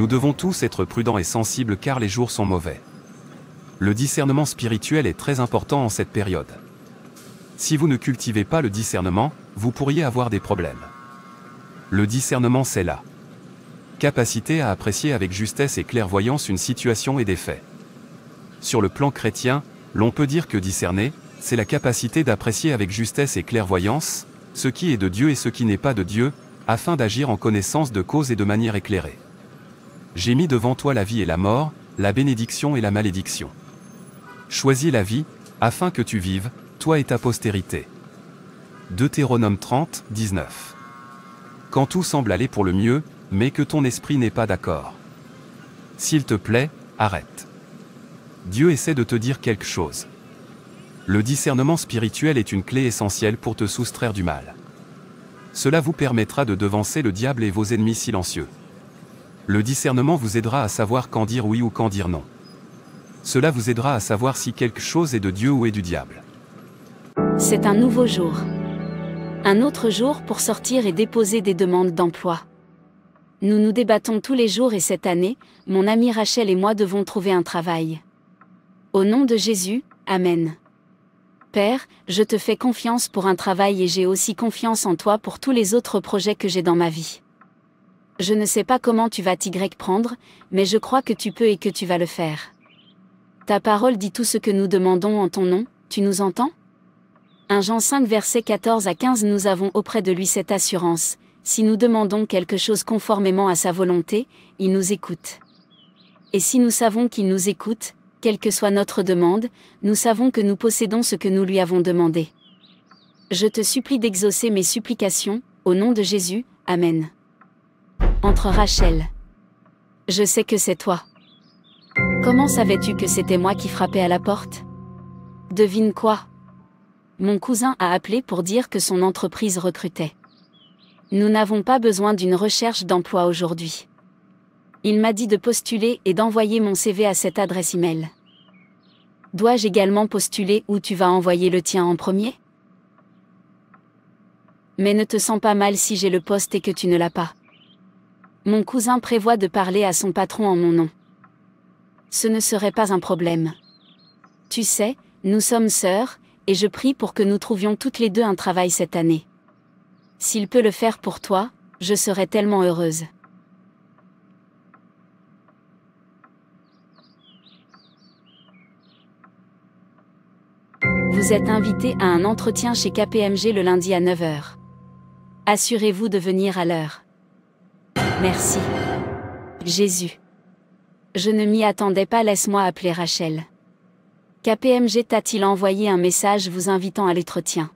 Nous devons tous être prudents et sensibles car les jours sont mauvais. Le discernement spirituel est très important en cette période. Si vous ne cultivez pas le discernement, vous pourriez avoir des problèmes. Le discernement, c'est la capacité à apprécier avec justesse et clairvoyance une situation et des faits. Sur le plan chrétien, l'on peut dire que discerner, c'est la capacité d'apprécier avec justesse et clairvoyance ce qui est de Dieu et ce qui n'est pas de Dieu, afin d'agir en connaissance de cause et de manière éclairée. J'ai mis devant toi la vie et la mort, la bénédiction et la malédiction. Choisis la vie, afin que tu vives, toi et ta postérité. Deutéronome 30, 19. Quand tout semble aller pour le mieux, mais que ton esprit n'est pas d'accord. S'il te plaît, arrête. Dieu essaie de te dire quelque chose. Le discernement spirituel est une clé essentielle pour te soustraire du mal. Cela vous permettra de devancer le diable et vos ennemis silencieux. Le discernement vous aidera à savoir quand dire oui ou quand dire non. Cela vous aidera à savoir si quelque chose est de Dieu ou est du diable. C'est un nouveau jour. Un autre jour pour sortir et déposer des demandes d'emploi. Nous nous débattons tous les jours et cette année, mon amie Rachel et moi devons trouver un travail. Au nom de Jésus, Amen. Père, je te fais confiance pour un travail et j'ai aussi confiance en toi pour tous les autres projets que j'ai dans ma vie. Je ne sais pas comment tu vas t'y prendre, mais je crois que tu peux et que tu vas le faire. Ta parole dit tout ce que nous demandons en ton nom, tu nous entends ? 1 Jean 5 versets 14 à 15. Nous avons auprès de lui cette assurance, si nous demandons quelque chose conformément à sa volonté, il nous écoute. Et si nous savons qu'il nous écoute, quelle que soit notre demande, nous savons que nous possédons ce que nous lui avons demandé. Je te supplie d'exaucer mes supplications, au nom de Jésus, Amen. Entre Rachel. Je sais que c'est toi. Comment savais-tu que c'était moi qui frappais à la porte ? Devine quoi ? Mon cousin a appelé pour dire que son entreprise recrutait. Nous n'avons pas besoin d'une recherche d'emploi aujourd'hui. Il m'a dit de postuler et d'envoyer mon CV à cette adresse email. Dois-je également postuler ou tu vas envoyer le tien en premier ? Mais ne te sens pas mal si j'ai le poste et que tu ne l'as pas. Mon cousin prévoit de parler à son patron en mon nom. Ce ne serait pas un problème. Tu sais, nous sommes sœurs, et je prie pour que nous trouvions toutes les deux un travail cette année. S'il peut le faire pour toi, je serai tellement heureuse. Vous êtes invité à un entretien chez KPMG le lundi à 9 h. Assurez-vous de venir à l'heure. Merci. Jésus. Je ne m'y attendais pas, laisse-moi appeler Rachel. KPMG t'a-t-il envoyé un message vous invitant à l'entretien ?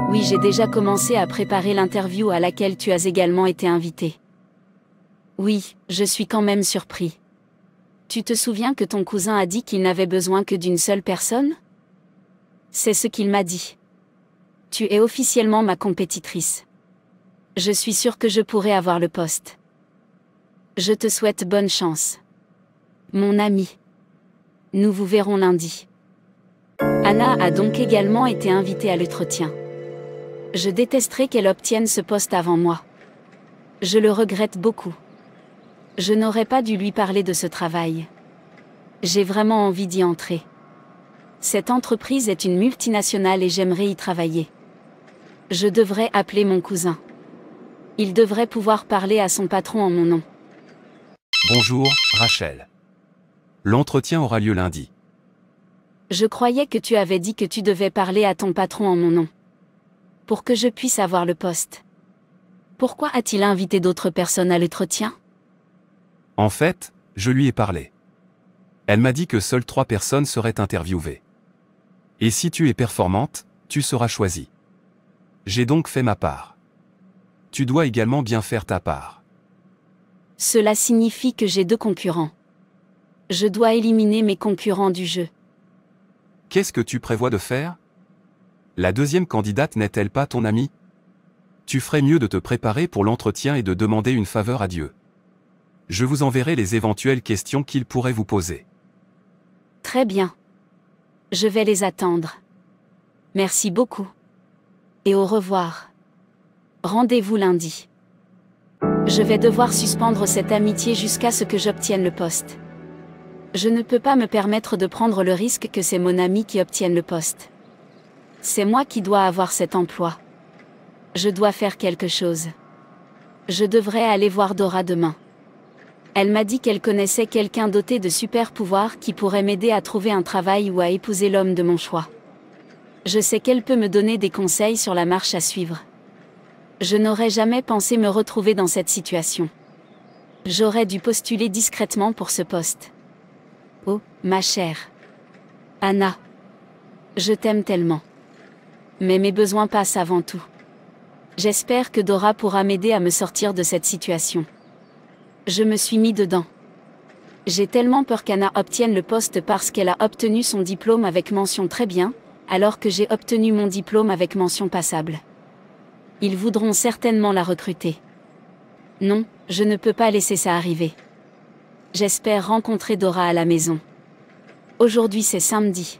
Oui, j'ai déjà commencé à préparer l'interview à laquelle tu as également été invité. Oui, je suis quand même surpris. Tu te souviens que ton cousin a dit qu'il n'avait besoin que d'une seule personne ? C'est ce qu'il m'a dit. Tu es officiellement ma compétitrice. Je suis sûre que je pourrai avoir le poste. Je te souhaite bonne chance. Mon ami. Nous vous verrons lundi. Anna a donc également été invitée à l'entretien. Je détesterais qu'elle obtienne ce poste avant moi. Je le regrette beaucoup. Je n'aurais pas dû lui parler de ce travail. J'ai vraiment envie d'y entrer. Cette entreprise est une multinationale et j'aimerais y travailler. Je devrais appeler mon cousin. Il devrait pouvoir parler à son patron en mon nom. Bonjour, Rachel. L'entretien aura lieu lundi. Je croyais que tu avais dit que tu devais parler à ton patron en mon nom. Pour que je puisse avoir le poste. Pourquoi a-t-il invité d'autres personnes à l'entretien ? En fait, je lui ai parlé. Elle m'a dit que seules 3 personnes seraient interviewées. Et si tu es performante, tu seras choisie. J'ai donc fait ma part. Tu dois également bien faire ta part. Cela signifie que j'ai 2 concurrents. Je dois éliminer mes concurrents du jeu. Qu'est-ce que tu prévois de faire ? La deuxième candidate n'est-elle pas ton amie ? Tu ferais mieux de te préparer pour l'entretien et de demander une faveur à Dieu. Je vous enverrai les éventuelles questions qu'il pourrait vous poser. Très bien. Je vais les attendre. Merci beaucoup. Et au revoir. Rendez-vous lundi. Je vais devoir suspendre cette amitié jusqu'à ce que j'obtienne le poste. Je ne peux pas me permettre de prendre le risque que c'est mon ami qui obtienne le poste. C'est moi qui dois avoir cet emploi. Je dois faire quelque chose. Je devrais aller voir Dora demain. Elle m'a dit qu'elle connaissait quelqu'un doté de super pouvoirs qui pourrait m'aider à trouver un travail ou à épouser l'homme de mon choix. Je sais qu'elle peut me donner des conseils sur la marche à suivre. Je n'aurais jamais pensé me retrouver dans cette situation. J'aurais dû postuler discrètement pour ce poste. Oh, ma chère Anna. Je t'aime tellement. Mais mes besoins passent avant tout. J'espère que Dora pourra m'aider à me sortir de cette situation. Je me suis mis dedans. J'ai tellement peur qu'Anna obtienne le poste parce qu'elle a obtenu son diplôme avec mention très bien, alors que j'ai obtenu mon diplôme avec mention passable. Ils voudront certainement la recruter. Non, je ne peux pas laisser ça arriver. J'espère rencontrer Dora à la maison. Aujourd'hui c'est samedi.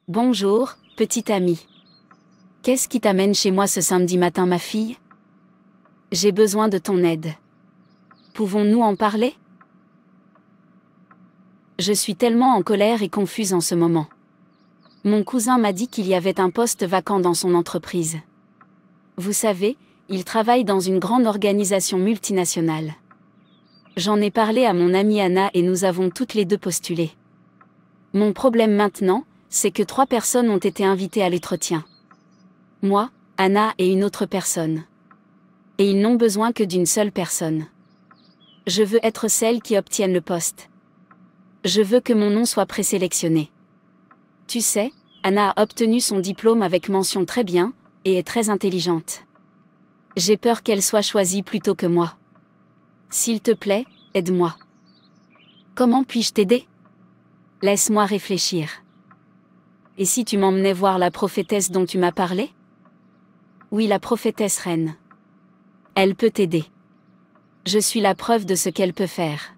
Bonjour, petite amie. Qu'est-ce qui t'amène chez moi ce samedi matin, ma fille? J'ai besoin de ton aide. Pouvons-nous en parler? Je suis tellement en colère et confuse en ce moment. Mon cousin m'a dit qu'il y avait un poste vacant dans son entreprise. Vous savez, il travaille dans une grande organisation multinationale. J'en ai parlé à mon amie Anna et nous avons toutes les deux postulé. Mon problème maintenant, c'est que 3 personnes ont été invitées à l'entretien. Moi, Anna et une autre personne. Et ils n'ont besoin que d'une seule personne. Je veux être celle qui obtienne le poste. Je veux que mon nom soit présélectionné. Tu sais, Anna a obtenu son diplôme avec mention très bien, et est très intelligente. J'ai peur qu'elle soit choisie plutôt que moi. S'il te plaît, aide-moi. Comment puis-je t'aider? Laisse-moi réfléchir. Et si tu m'emmenais voir la prophétesse dont tu m'as parlé? Oui, la prophétesse reine. Elle peut t'aider. Je suis la preuve de ce qu'elle peut faire.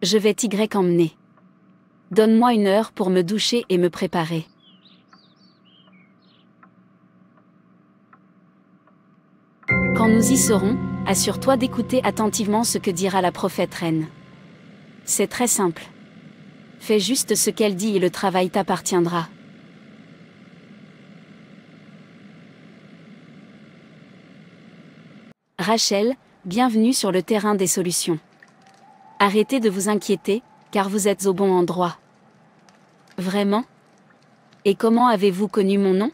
Je vais t'y emmener. Donne-moi 1 heure pour me doucher et me préparer. Quand nous y serons, assure-toi d'écouter attentivement ce que dira la prophète reine. C'est très simple. Fais juste ce qu'elle dit et le travail t'appartiendra. Rachel, bienvenue sur le terrain des solutions. Arrêtez de vous inquiéter, car vous êtes au bon endroit. Vraiment? Et comment avez-vous connu mon nom?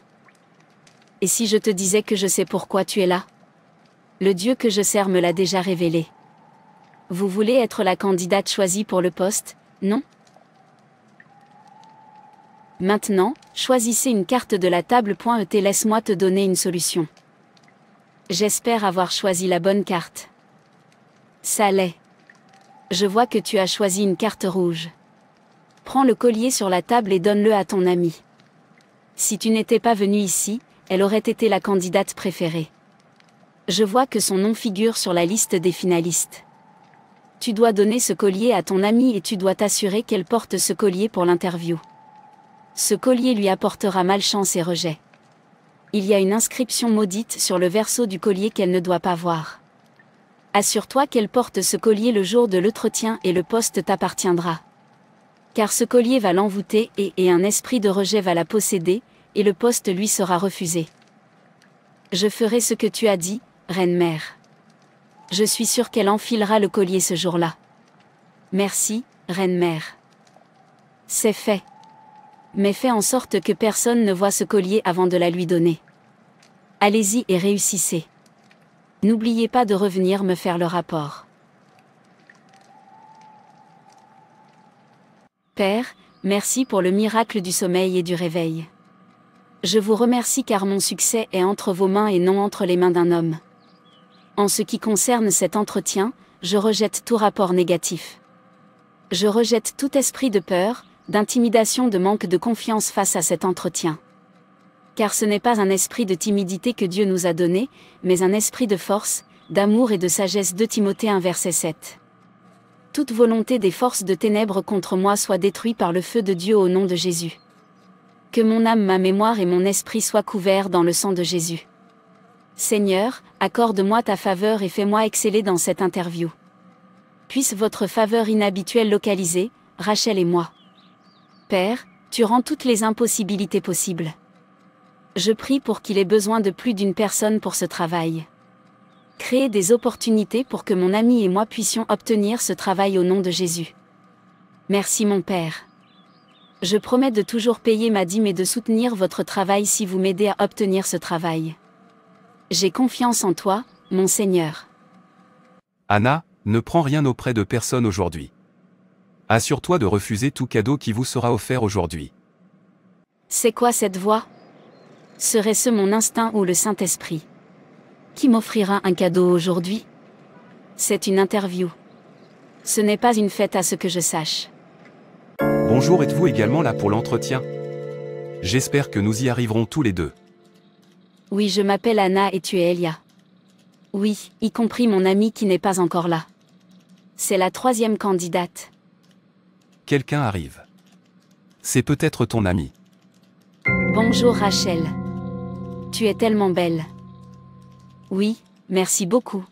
Et si je te disais que je sais pourquoi tu es là? Le Dieu que je sers me l'a déjà révélé. Vous voulez être la candidate choisie pour le poste, non? Maintenant, choisissez une carte de la table.et laisse-moi te donner une solution. J'espère avoir choisi la bonne carte. Ça l'est. Je vois que tu as choisi une carte rouge. Prends le collier sur la table et donne-le à ton amie. Si tu n'étais pas venu ici, elle aurait été la candidate préférée. Je vois que son nom figure sur la liste des finalistes. Tu dois donner ce collier à ton amie et tu dois t'assurer qu'elle porte ce collier pour l'interview. Ce collier lui apportera malchance et rejet. Il y a une inscription maudite sur le verso du collier qu'elle ne doit pas voir. Assure-toi qu'elle porte ce collier le jour de l'entretien et le poste t'appartiendra. Car ce collier va l'envoûter et un esprit de rejet va la posséder, et le poste lui sera refusé. Je ferai ce que tu as dit, Reine-Mère. Je suis sûre qu'elle enfilera le collier ce jour-là. Merci, Reine-Mère. C'est fait. Mais fais en sorte que personne ne voie ce collier avant de la lui donner. Allez-y et réussissez. N'oubliez pas de revenir me faire le rapport. Père, merci pour le miracle du sommeil et du réveil. Je vous remercie car mon succès est entre vos mains et non entre les mains d'un homme. En ce qui concerne cet entretien, je rejette tout rapport négatif. Je rejette tout esprit de peur, d'intimidation, de manque de confiance face à cet entretien. Car ce n'est pas un esprit de timidité que Dieu nous a donné, mais un esprit de force, d'amour et de sagesse. 2 Timothée 1 verset 7. Toute volonté des forces de ténèbres contre moi soit détruite par le feu de Dieu au nom de Jésus. Que mon âme, ma mémoire et mon esprit soient couverts dans le sang de Jésus. Seigneur, accorde-moi ta faveur et fais-moi exceller dans cette interview. Puisse votre faveur inhabituelle localiser Rachel et moi. Père, tu rends toutes les impossibilités possibles. Je prie pour qu'il ait besoin de plus d'une personne pour ce travail. Créer des opportunités pour que mon ami et moi puissions obtenir ce travail au nom de Jésus. Merci mon Père. Je promets de toujours payer ma dîme et de soutenir votre travail si vous m'aidez à obtenir ce travail. J'ai confiance en toi, mon Seigneur. Anna, ne prends rien auprès de personne aujourd'hui. Assure-toi de refuser tout cadeau qui vous sera offert aujourd'hui. C'est quoi cette voix? Serait-ce mon instinct ou le Saint-Esprit? Qui m'offrira un cadeau aujourd'hui? C'est une interview. Ce n'est pas une fête à ce que je sache. Bonjour, êtes-vous également là pour l'entretien? J'espère que nous y arriverons tous les deux. Oui, je m'appelle Anna et tu es Elia. Oui, y compris mon ami qui n'est pas encore là. C'est la 3e candidate. Quelqu'un arrive. C'est peut-être ton ami. Bonjour Rachel. Tu es tellement belle. Oui, merci beaucoup.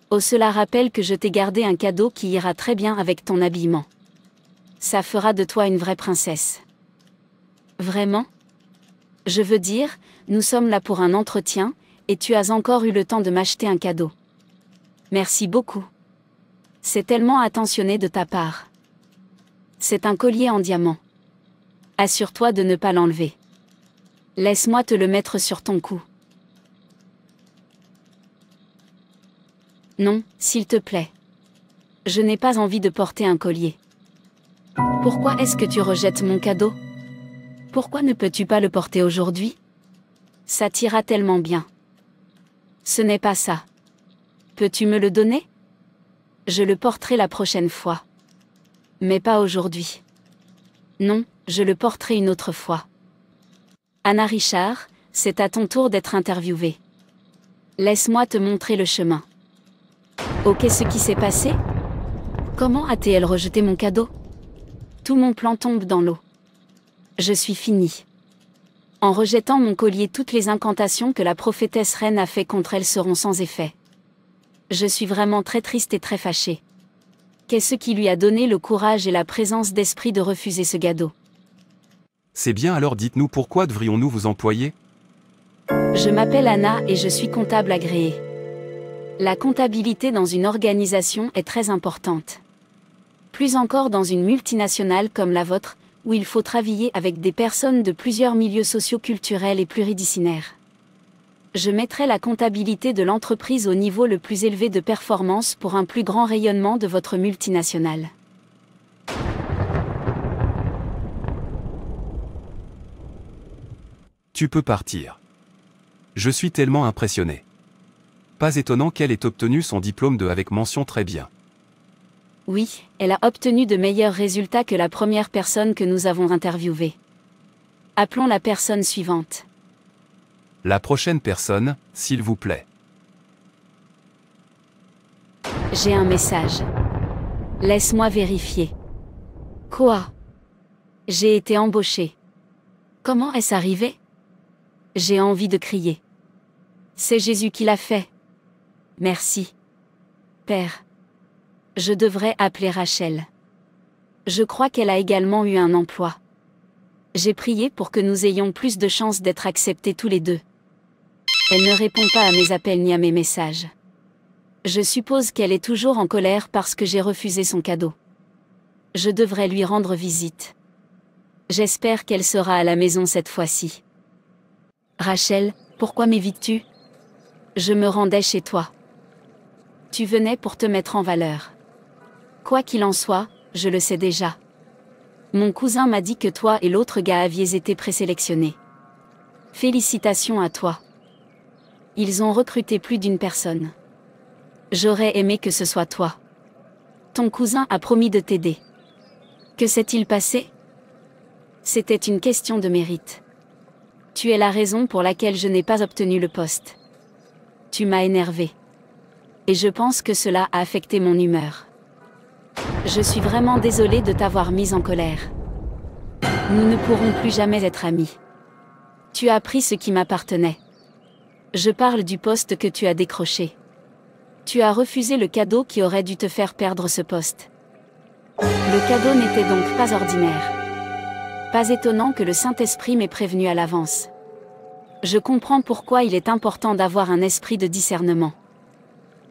Oh, cela rappelle que je t'ai gardé un cadeau qui ira très bien avec ton habillement. Ça fera de toi une vraie princesse. Vraiment? Je veux dire, nous sommes là pour un entretien, et tu as encore eu le temps de m'acheter un cadeau. Merci beaucoup. C'est tellement attentionné de ta part. C'est un collier en diamant. Assure-toi de ne pas l'enlever. Laisse-moi te le mettre sur ton cou. Non, s'il te plaît. Je n'ai pas envie de porter un collier. Pourquoi est-ce que tu rejettes mon cadeau? Pourquoi ne peux-tu pas le porter aujourd'hui? Ça t'ira tellement bien. Ce n'est pas ça. Peux-tu me le donner? Je le porterai la prochaine fois. Mais pas aujourd'hui. Non, je le porterai une autre fois. Anna Richard, c'est à ton tour d'être interviewée. Laisse-moi te montrer le chemin. Oh, qu'est-ce qui s'est passé? Comment a-t-elle rejeté mon cadeau? Tout mon plan tombe dans l'eau. Je suis finie. En rejetant mon collier, toutes les incantations que la prophétesse reine a fait contre elle seront sans effet. Je suis vraiment très triste et très fâchée. Qu'est-ce qui lui a donné le courage et la présence d'esprit de refuser ce cadeau? C'est bien, alors dites-nous pourquoi devrions-nous vous employer? Je m'appelle Anna et je suis comptable agréée. La comptabilité dans une organisation est très importante. Plus encore dans une multinationale comme la vôtre, où il faut travailler avec des personnes de plusieurs milieux socio-culturels et pluridisciplinaires. Je mettrai la comptabilité de l'entreprise au niveau le plus élevé de performance pour un plus grand rayonnement de votre multinationale. Tu peux partir. Je suis tellement impressionné. Pas étonnant qu'elle ait obtenu son diplôme de avec mention très bien. Oui, elle a obtenu de meilleurs résultats que la première personne que nous avons interviewée. Appelons la personne suivante. La prochaine personne, s'il vous plaît. J'ai un message. Laisse-moi vérifier. Quoi? J'ai été embauchée. Comment est-ce arrivé? J'ai envie de crier. C'est Jésus qui l'a fait. Merci. Père. Je devrais appeler Rachel. Je crois qu'elle a également eu un emploi. J'ai prié pour que nous ayons plus de chances d'être acceptés tous les deux. Elle ne répond pas à mes appels ni à mes messages. Je suppose qu'elle est toujours en colère parce que j'ai refusé son cadeau. Je devrais lui rendre visite. J'espère qu'elle sera à la maison cette fois-ci. Rachel, pourquoi m'évites-tu? Je me rendais chez toi. Tu venais pour te mettre en valeur. Quoi qu'il en soit, je le sais déjà. Mon cousin m'a dit que toi et l'autre gars aviez été présélectionnés. Félicitations à toi. Ils ont recruté plus d'une personne. J'aurais aimé que ce soit toi. Ton cousin a promis de t'aider. Que s'est-il passé? C'était une question de mérite. Tu es la raison pour laquelle je n'ai pas obtenu le poste. Tu m'as énervé. Et je pense que cela a affecté mon humeur. Je suis vraiment désolée de t'avoir mise en colère. Nous ne pourrons plus jamais être amis. Tu as pris ce qui m'appartenait. Je parle du poste que tu as décroché. Tu as refusé le cadeau qui aurait dû te faire perdre ce poste. Le cadeau n'était donc pas ordinaire. Pas étonnant que le Saint-Esprit m'ait prévenu à l'avance. Je comprends pourquoi il est important d'avoir un esprit de discernement.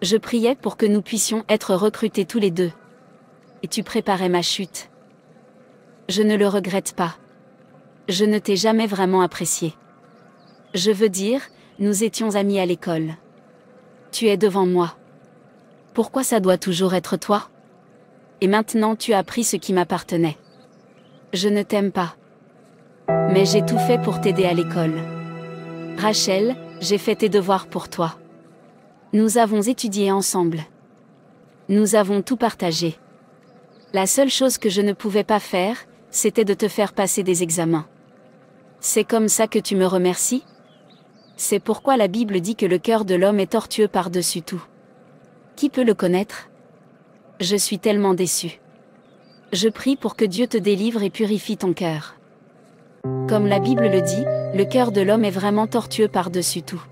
Je priais pour que nous puissions être recrutés tous les deux. Et tu préparais ma chute. Je ne le regrette pas. Je ne t'ai jamais vraiment apprécié. Je veux dire, nous étions amis à l'école. Tu es devant moi. Pourquoi ça doit toujours être toi? Et maintenant tu as pris ce qui m'appartenait. Je ne t'aime pas. Mais j'ai tout fait pour t'aider à l'école. Rachel, j'ai fait tes devoirs pour toi. Nous avons étudié ensemble. Nous avons tout partagé. La seule chose que je ne pouvais pas faire, c'était de te faire passer des examens. C'est comme ça que tu me remercies? C'est pourquoi la Bible dit que le cœur de l'homme est tortueux par-dessus tout. Qui peut le connaître? Je suis tellement déçue. Je prie pour que Dieu te délivre et purifie ton cœur. Comme la Bible le dit, le cœur de l'homme est vraiment tortueux par-dessus tout.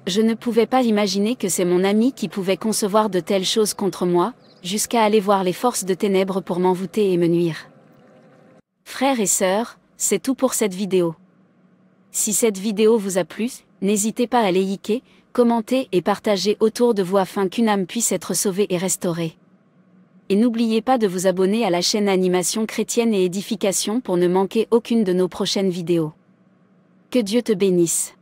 Je ne pouvais pas imaginer que c'est mon ami qui pouvait concevoir de telles choses contre moi, jusqu'à aller voir les forces de ténèbres pour m'envoûter et me nuire. Frères et sœurs, c'est tout pour cette vidéo. Si cette vidéo vous a plu, n'hésitez pas à liker, commenter et partager autour de vous afin qu'une âme puisse être sauvée et restaurée. Et n'oubliez pas de vous abonner à la chaîne Animation Chrétienne et Édification pour ne manquer aucune de nos prochaines vidéos. Que Dieu te bénisse.